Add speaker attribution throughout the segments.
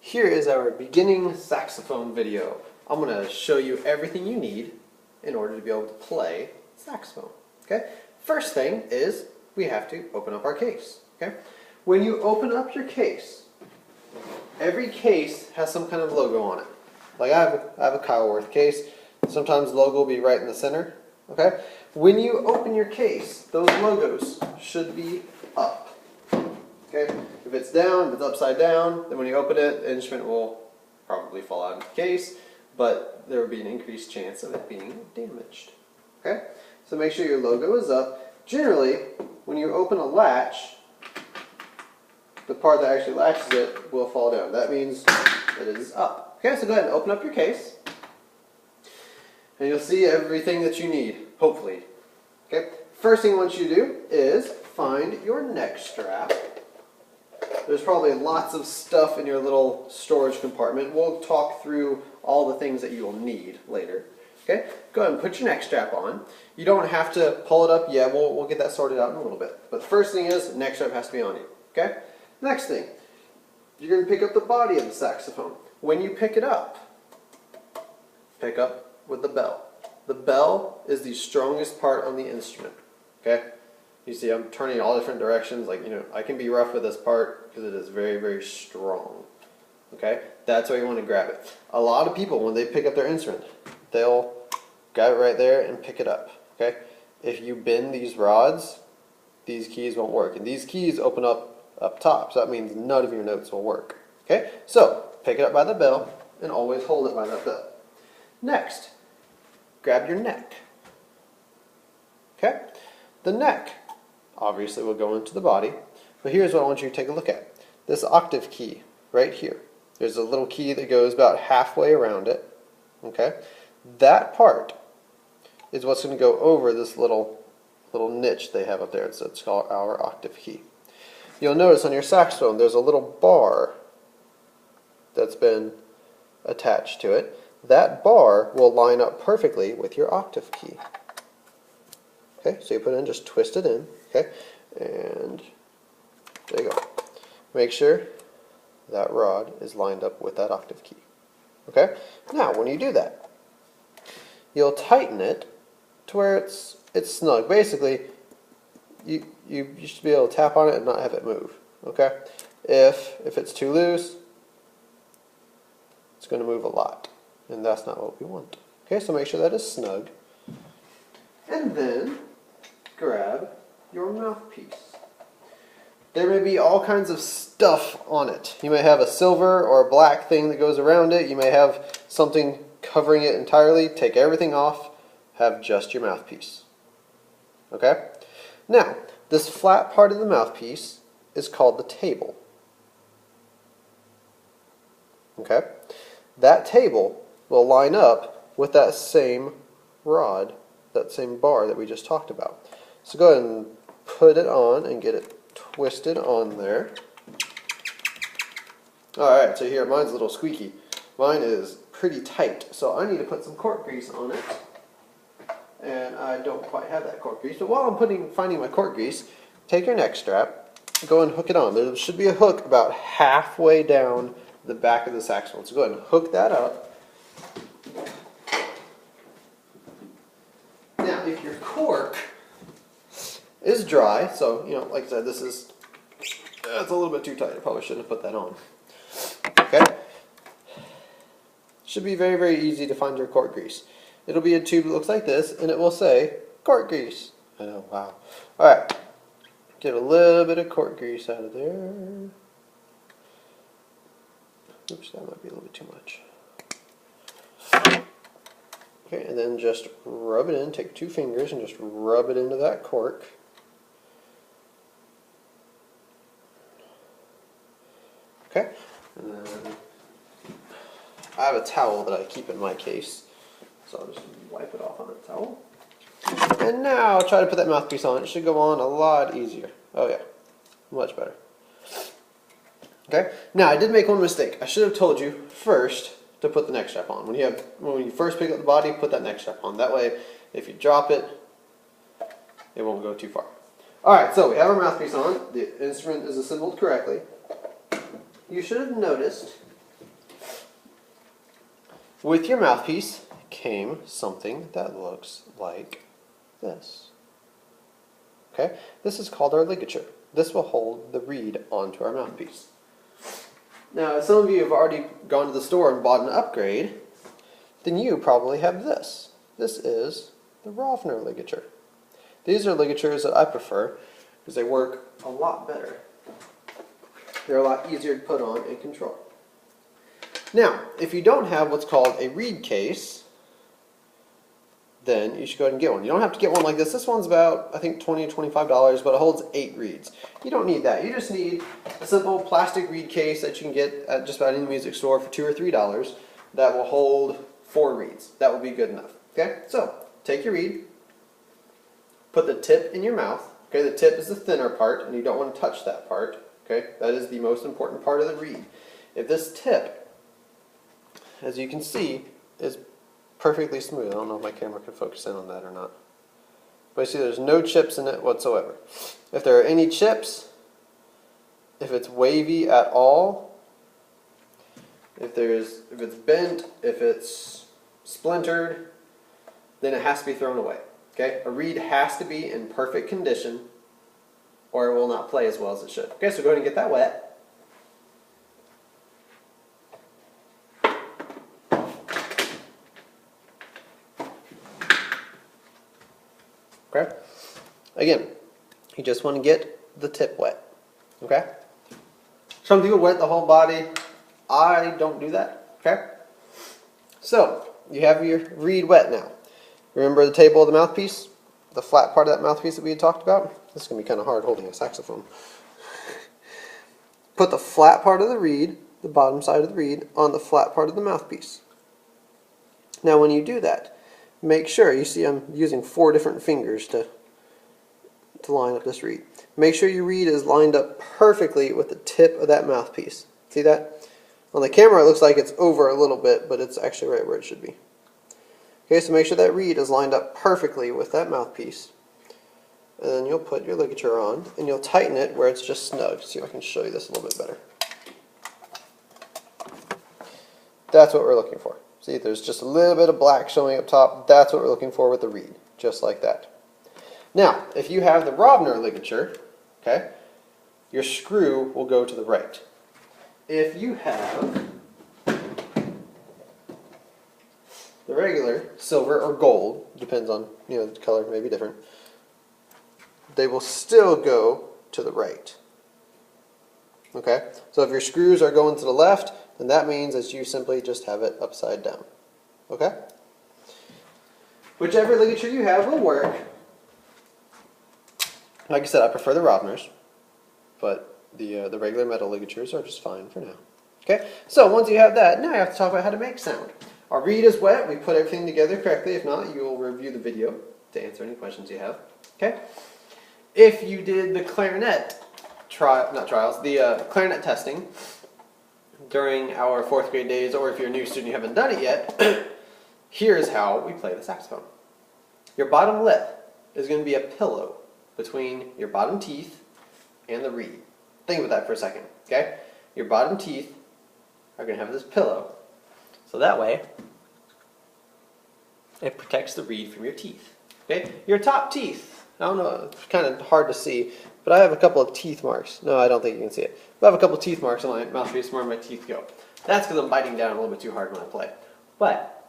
Speaker 1: Here is our beginning saxophone video. I'm going to show you everything you need in order to be able to play saxophone. Okay? First thing is we have to open up our case. Okay? When you open up your case, every case has some kind of logo on it. Like I have a Kyle Worth case. Sometimes the logo will be right in the center. Okay? When you open your case, those logos should be up. Okay? If it's down, if it's upside down, then when you open it, the instrument will probably fall out of the case, but there will be an increased chance of it being damaged. Okay? So make sure your logo is up. Generally, when you open a latch, the part that actually latches it will fall down. That means it is up. Okay, so go ahead and open up your case. And you'll see everything that you need, hopefully. Okay? First thing I want you to do is find your neck strap. There's probably lots of stuff in your little storage compartment. We'll talk through all the things that you will need later. Okay? Go ahead and put your neck strap on. You don't have to pull it up yet. We'll get that sorted out in a little bit. But the first thing is, neck strap has to be on you. Okay? Next thing, you're going to pick up the body of the saxophone. When you pick it up with the bell. The bell is the strongest part on the instrument. Okay? You see, I'm turning all different directions. Like, I can be rough with this part because it is very, very strong. Okay? That's why you want to grab it. A lot of people, when they pick up their instrument, they'll grab it right there and pick it up. Okay? If you bend these rods, these keys won't work. And these keys open up top, so that means none of your notes will work. Okay? So, pick it up by the bell and always hold it by that bell. Next, grab your neck. Okay? The neck obviously will go into the body, but here's what I want you to take a look at. This octave key right here. There's a little key that goes about halfway around it. Okay? That part is what's going to go over this little niche they have up there. So it's called our octave key. You'll notice on your saxophone there's a little bar that's been attached to it. That bar will line up perfectly with your octave key. Okay, so you put it in, just twist it in, okay, and there you go. Make sure that rod is lined up with that octave key. Okay, now when you do that, you'll tighten it to where it's snug. Basically, you should be able to tap on it and not have it move. Okay, if it's too loose, it's going to move a lot, and that's not what we want. Okay, so make sure that is snug, and then grab your mouthpiece. There may be all kinds of stuff on it. You may have a silver or a black thing that goes around it. You may have something covering it entirely. Take everything off. Have just your mouthpiece. Okay? Now, this flat part of the mouthpiece is called the table. Okay? That table will line up with that same rod, that same bar that we just talked about. So go ahead and put it on and get it twisted on there. Alright, so here, mine's a little squeaky. Mine is pretty tight, so I need to put some cork grease on it. And I don't quite have that cork grease. But while I'm finding my cork grease, take your neck strap, go and hook it on. There should be a hook about halfway down the back of the saxophone. So go ahead and hook that up. Now, if your cork is dry, so, like I said, it's a little bit too tight. I probably shouldn't have put that on. Okay? Should be very, very easy to find your cork grease. It'll be a tube that looks like this, and it will say cork grease. I know, wow. Alright, get a little bit of cork grease out of there. Oops, that might be a little bit too much. Okay, and then just rub it in. Take 2 fingers and just rub it into that cork. Okay, and then I have a towel that I keep in my case, so I'll just wipe it off on the towel. And now try to put that mouthpiece on. It should go on a lot easier. Oh yeah, much better. Okay, now I did make one mistake. I should have told you first to put the neck strap on. When you first pick up the body, put that neck strap on. That way, if you drop it, it won't go too far. Alright, so we have our mouthpiece on. The instrument is assembled correctly. You should have noticed With your mouthpiece came something that looks like this. Okay? This is called our ligature. This will hold the reed onto our mouthpiece. Now, if some of you have already gone to the store and bought an upgrade, then you probably have this. This is the Rovner ligature. These are ligatures that I prefer because they work a lot better. They're a lot easier to put on and control. Now, if you don't have what's called a reed case, then you should go ahead and get one. You don't have to get one like this. This one's about, I think, $20 to $25, but it holds 8 reeds. You don't need that. You just need a simple plastic reed case that you can get at just about any music store for $2 or $3 that will hold 4 reeds. That will be good enough. Okay? So, take your reed, put the tip in your mouth. Okay, the tip is the thinner part, and you don't want to touch that part. Okay, that is the most important part of the reed. If this tip, as you can see, is perfectly smooth. I don't know if my camera can focus in on that or not. But you see there's no chips in it whatsoever. If there are any chips, if it's wavy at all, if it's bent, if it's splintered, then it has to be thrown away. Okay? A reed has to be in perfect condition or it will not play as well as it should. Okay, so go ahead and get that wet. Okay? Again, you just want to get the tip wet. Okay? Some people wet the whole body. I don't do that. Okay? So, you have your reed wet now. Remember the table of the mouthpiece? The flat part of that mouthpiece that we had talked about? This is going to be kind of hard holding a saxophone. Put the flat part of the reed, the bottom side of the reed, on the flat part of the mouthpiece. Now when you do that, make sure, you see I'm using 4 different fingers to line up this reed. Make sure your reed is lined up perfectly with the tip of that mouthpiece. See that? On the camera it looks like it's over a little bit, but it's actually right where it should be. Okay, so make sure that reed is lined up perfectly with that mouthpiece. And then you'll put your ligature on, and you'll tighten it where it's just snug. See if I can show you this a little bit better. That's what we're looking for. See, there's just a little bit of black showing up top. That's what we're looking for with the reed, just like that. Now, if you have the Rovner ligature, okay, your screw will go to the right. If you have the regular silver or gold, depends on, the color may be different, they will still go to the right. Okay? So if your screws are going to the left, then that means that you simply just have it upside down. Okay? Whichever ligature you have will work. Like I said, I prefer the Rovners, but the regular metal ligatures are just fine for now. Okay? So once you have that, now you have to talk about how to make sound. Our reed is wet. We put everything together correctly. If not, you will review the video to answer any questions you have. Okay? If you did the clarinet clarinet testing during our 4th grade days, or if you're a new student and you haven't done it yet, here's how we play the saxophone. Your bottom lip is going to be a pillow between your bottom teeth and the reed. Think about that for a second. Okay? Your bottom teeth are going to have this pillow. So that way, it protects the reed from your teeth. Okay? Your top teeth. I don't know, it's kind of hard to see, but I have a couple of teeth marks. No, I don't think you can see it. But I have a couple of teeth marks on my mouthpiece where my teeth go. That's because I'm biting down a little bit too hard when I play. But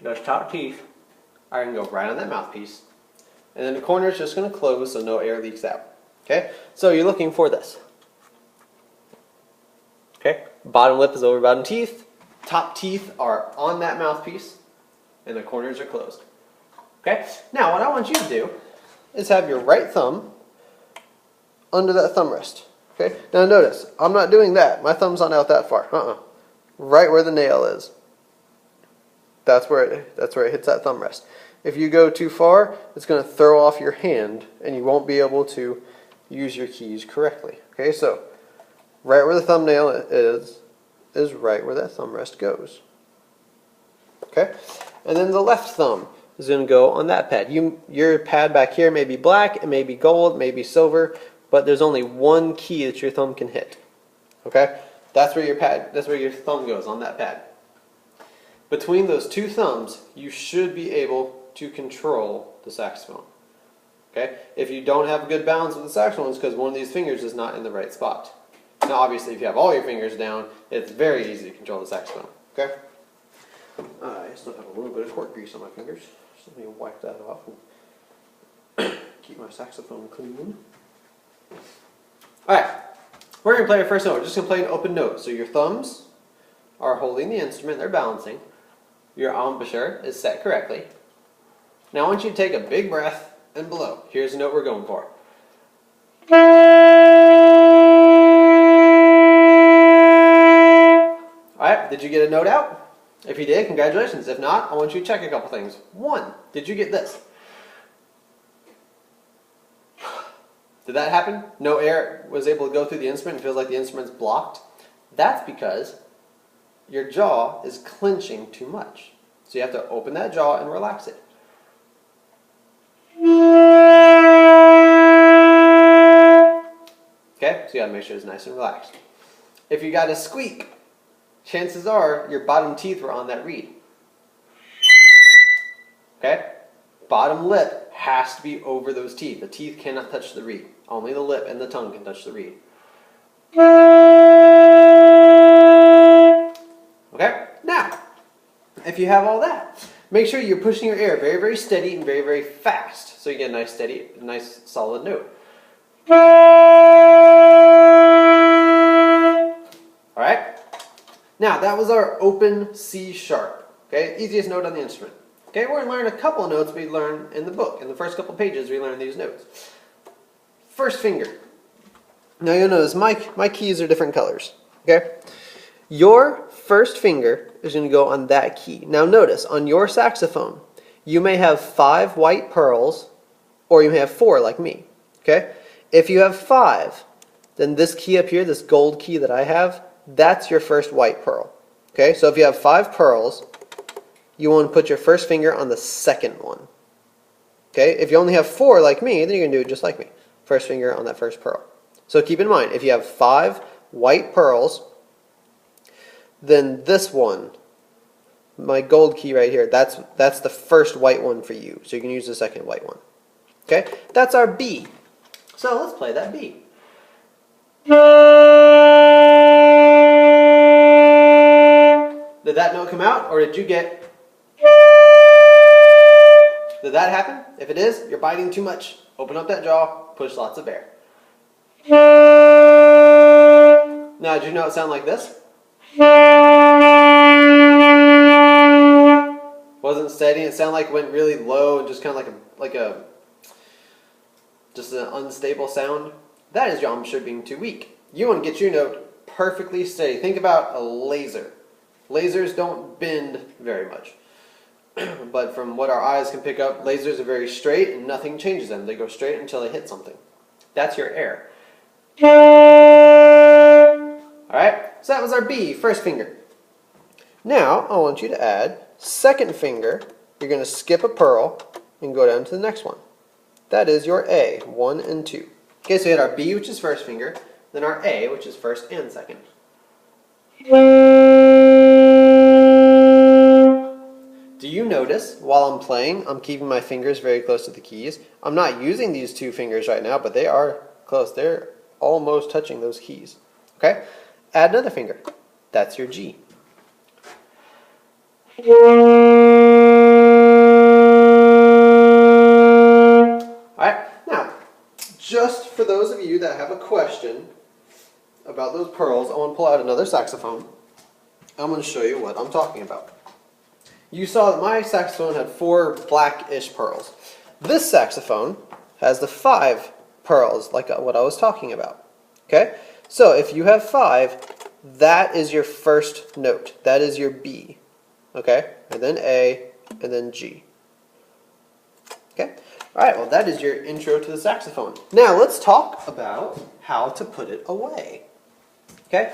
Speaker 1: those top teeth are going to go right on that mouthpiece, and then the corner is just going to close so no air leaks out. Okay? So you're looking for this. Okay? Bottom lip is over bottom teeth. Top teeth are on that mouthpiece, and the corners are closed. Okay? Now, what I want you to do is have your right thumb under that thumb rest. Okay? Now notice, I'm not doing that. My thumb's not out that far. Right where the nail is. That's where it hits that thumb rest. If you go too far, it's going to throw off your hand, and you won't be able to use your keys correctly. Okay? So, right where the thumbnail is right where that thumb rest goes. Okay? And then the left thumb is going to go on that pad. Your pad back here may be black, it may be gold, it may be silver, but there's only one key that your thumb can hit. Okay? That's where your thumb goes, on that pad. Between those two thumbs, you should be able to control the saxophone. Okay? If you don't have good balance with the saxophone, it's because one of these fingers is not in the right spot. Now, obviously, if you have all your fingers down, it's very easy to control the saxophone. Okay? I still have a little bit of cork grease on my fingers, so let me wipe that off and keep my saxophone clean. Alright, we're going to play our first note. We're just going to play an open note. So your thumbs are holding the instrument, they're balancing. Your embouchure is set correctly. Now I want you to take a big breath and blow. Here's the note we're going for. Alright, did you get a note out? If you did, congratulations. If not, I want you to check a couple things. One, did you get this? Did that happen? No air was able to go through the instrument. It feels like the instrument's blocked. That's because your jaw is clenching too much. So you have to open that jaw and relax it. Okay, so you gotta make sure it's nice and relaxed. If you got a squeak, chances are your bottom teeth were on that reed. Okay? Bottom lip has to be over those teeth. The teeth cannot touch the reed. Only the lip and the tongue can touch the reed. Okay? Now, if you have all that, make sure you're pushing your air very, very steady and very, very fast so you get a nice, steady, nice, solid note. Alright? Now, that was our open C sharp. Okay? Easiest note on the instrument. Okay, we're going to learn a couple of notes we learned in the book. In the first couple pages, we learned these notes. First finger. Now you'll notice my keys are different colors. Okay? Your first finger is going to go on that key. Now notice, on your saxophone, you may have 5 white pearls, or you may have 4 like me. Okay? If you have 5, then this key up here, this gold key that I have, that's your first white pearl. Okay? So if you have 5 pearls, you want to put your first finger on the second one. Okay? If you only have 4 like me, then you're going to do it just like me. First finger on that first pearl. So keep in mind, if you have 5 white pearls, then this one, my gold key right here, that's the first white one for you. So you can use the second white one. Okay? That's our B. So let's play that B. Did that note come out, or did you get... Did that happen? If it is, you're biting too much. Open up that jaw, push lots of air. Now, did you know it sounded like this? Wasn't steady. It sounded like it went really low and just kind of just an unstable sound. That is your embouchure being too weak. You want to get your note perfectly steady. Think about a laser. Lasers don't bend very much. But from what our eyes can pick up, lasers are very straight and nothing changes them. They go straight until they hit something. That's your air. Alright, so that was our B, first finger. Now, I want you to add second finger. You're going to skip a pearl and go down to the next one. That is your A, 1 and 2. Okay, so we had our B, which is first finger, then our A, which is first and second. Do you notice, while I'm playing, I'm keeping my fingers very close to the keys? I'm not using these 2 fingers right now, but they are close. They're almost touching those keys. Okay? Add another finger. That's your G. Alright, now, just for those of you that have a question about those pearls, I want to pull out another saxophone. I'm going to show you what I'm talking about. You saw that my saxophone had 4 blackish pearls. This saxophone has the 5 pearls, like what I was talking about. Okay? So if you have 5, that is your first note. That is your B. Okay? And then A, and then G. Okay? Alright, well that is your intro to the saxophone. Now let's talk about how to put it away. Okay?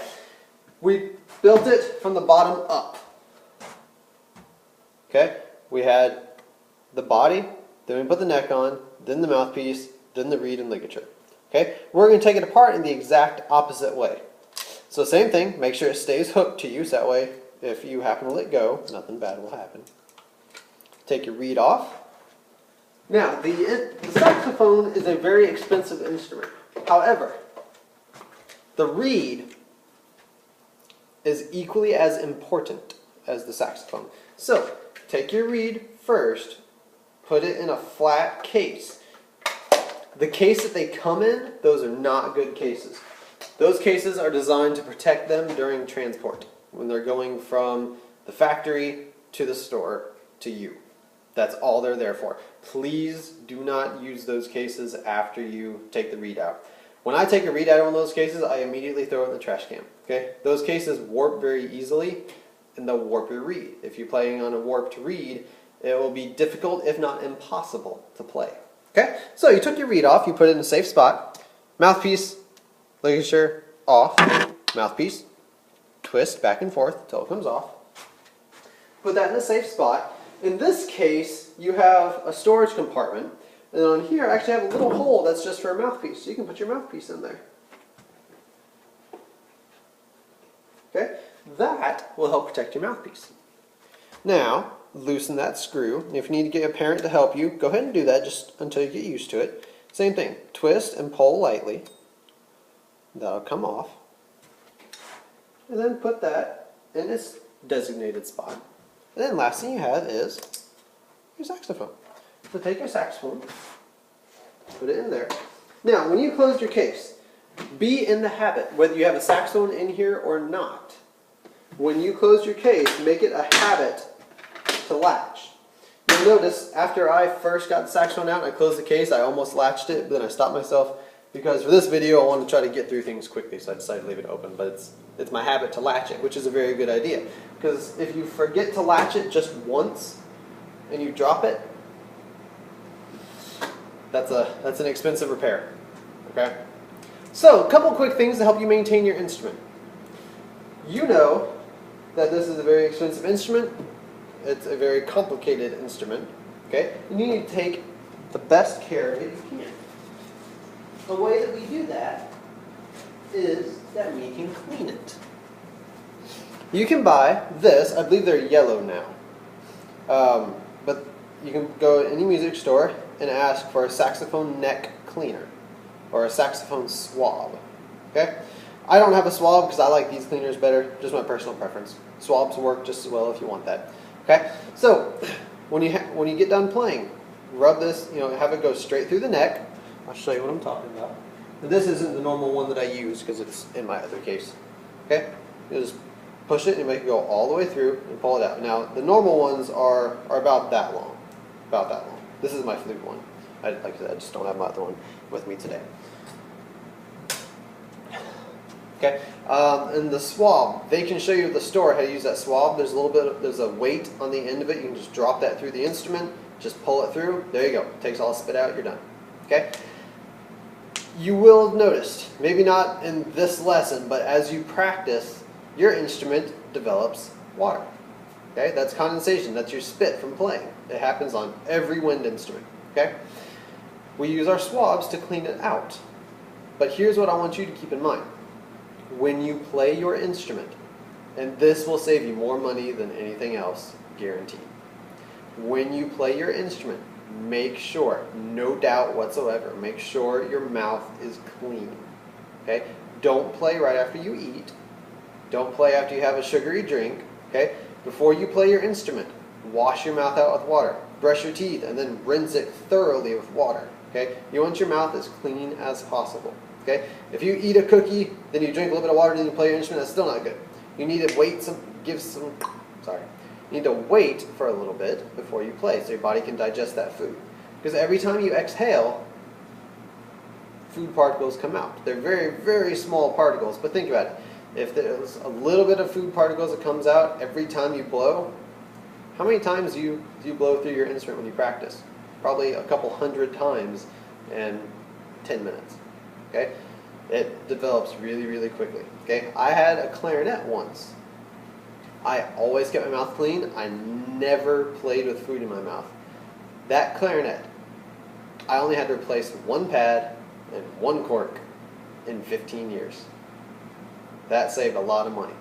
Speaker 1: We built it from the bottom up. Okay? We had the body, then we put the neck on, then the mouthpiece, then the reed and ligature. Okay? We're going to take it apart in the exact opposite way. So same thing, make sure it stays hooked to you, so that way if you happen to let go, nothing bad will happen. Take your reed off. Now, the saxophone is a very expensive instrument. However, the reed is equally as important as the saxophone. So, take your reed first, put it in a flat case. The case that they come in, those are not good cases. Those cases are designed to protect them during transport, when they're going from the factory to the store to you. That's all they're there for. Please do not use those cases after you take the reed out. When I take a reed out of one of those cases, I immediately throw it in the trash can. Okay? Those cases warp very easily, and they'll warp your reed. If you're playing on a warped reed, it will be difficult, if not impossible, to play. Okay? So you took your reed off, you put it in a safe spot. Mouthpiece, ligature off. Mouthpiece, twist back and forth until it comes off. Put that in a safe spot. In this case, you have a storage compartment, and on here I actually have a little hole that's just for a mouthpiece, so you can put your mouthpiece in there. Okay? That will help protect your mouthpiece. Now, loosen that screw. If you need to get a parent to help you, go ahead and do that just until you get used to it. Same thing. Twist and pull lightly. That'll come off. And then put that in its designated spot. And then last thing you have is your saxophone. So take your saxophone, put it in there. Now, when you close your case, be in the habit, whether you have a saxophone in here or not, when you close your case, make it a habit to latch. You'll notice after I first got the saxophone out and I closed the case, I almost latched it, but then I stopped myself because for this video I want to try to get through things quickly, so I decided to leave it open. But it's my habit to latch it, which is a very good idea. Because if you forget to latch it just once and you drop it, that's an expensive repair. Okay? So, a couple quick things to help you maintain your instrument. You know that this is a very expensive instrument. It's a very complicated instrument. Okay? And you need to take the best care of it you can. The way that we do that is that we can clean it. You can buy this. I believe they're yellow now. But you can go to any music store and ask for a saxophone neck cleaner or a saxophone swab. Okay? I don't have a swab because I like these cleaners better. Just my personal preference. Swabs work just as well if you want that. Okay? So when you get done playing, rub this. Have it go straight through the neck. I'll show you what I'm talking about. And this isn't the normal one that I use because it's in my other case. Okay? You just push it and make it go all the way through and pull it out. Now, the normal ones are about that long. About that long. This is my flute one. Like I said, I just don't have my other one with me today. Okay? And the swab, they can show you at the store how to use that swab. There's a weight on the end of it. You can just drop that through the instrument, just pull it through. There you go. It takes all the spit out, you're done. Okay? You will have noticed, maybe not in this lesson, but as you practice, your instrument develops water. Okay? That's condensation. That's your spit from playing. It happens on every wind instrument. Okay? We use our swabs to clean it out. But here's what I want you to keep in mind. When you play your instrument, and this will save you more money than anything else, guaranteed. When you play your instrument, make sure, no doubt whatsoever, make sure your mouth is clean. Okay? Don't play right after you eat. Don't play after you have a sugary drink. Okay? Before you play your instrument, wash your mouth out with water. Brush your teeth and then rinse it thoroughly with water. Okay? You want your mouth as clean as possible. Okay? If you eat a cookie, then you drink a little bit of water, then you play your instrument, that's still not good. You need to wait You need to wait for a little bit before you play so your body can digest that food. Because every time you exhale, food particles come out. They're very, very small particles, but think about it. If there's a little bit of food particles that comes out every time you blow, how many times do you blow through your instrument when you practice? Probably a couple hundred times in 10 minutes. Okay? It develops really, really quickly. Okay? I had a clarinet once. I always kept my mouth clean. I never played with food in my mouth. That clarinet, I only had to replace one pad and one cork in 15 years. That saved a lot of money.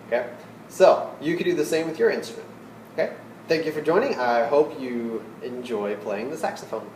Speaker 1: Okay? So you can do the same with your instrument. Okay? Thank you for joining. I hope you enjoy playing the saxophone.